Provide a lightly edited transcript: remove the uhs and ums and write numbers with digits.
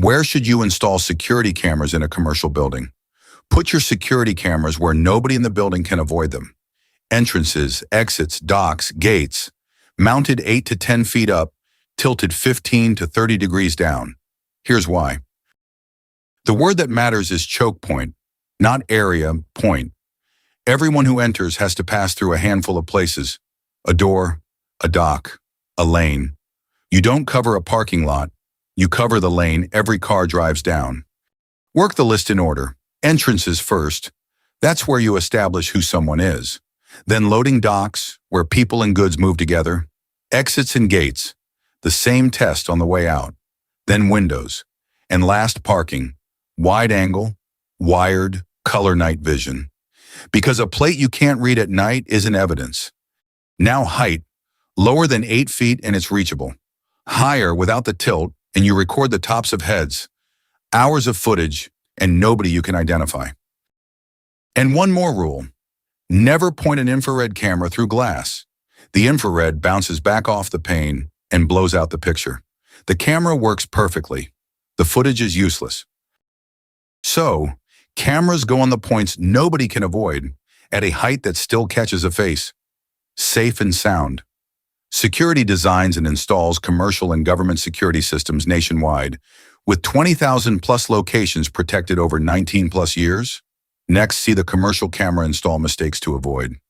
Where should you install security cameras in a commercial building? Put your security cameras where nobody in the building can avoid them. Entrances, exits, docks, gates. Mounted 8 to 10 feet up, tilted 15 to 30 degrees down. Here's why. The word that matters is choke point, not area, point. Everyone who enters has to pass through a handful of places. A door, a dock, a lane. You don't cover a parking lot. You cover the lane every car drives down. Work the list in order. Entrances first. That's where you establish who someone is. Then loading docks, where people and goods move together. Exits and gates. The same test on the way out. Then windows. And last, parking. Wide angle, wired, color night vision. Because a plate you can't read at night isn't evidence. Now height. Lower than 8 feet and it's reachable. Higher without the tilt and you record the tops of heads. Hours of footage and nobody you can identify. And one more rule. Never point an infrared camera through glass. The infrared bounces back off the pane and blows out the picture. The camera works perfectly. The footage is useless. So, cameras go on the points nobody can avoid at a height that still catches a face. Safe and sound. Security designs and installs commercial and government security systems nationwide, with 20,000 plus locations protected over 19 plus years. Next, see the commercial camera install mistakes to avoid.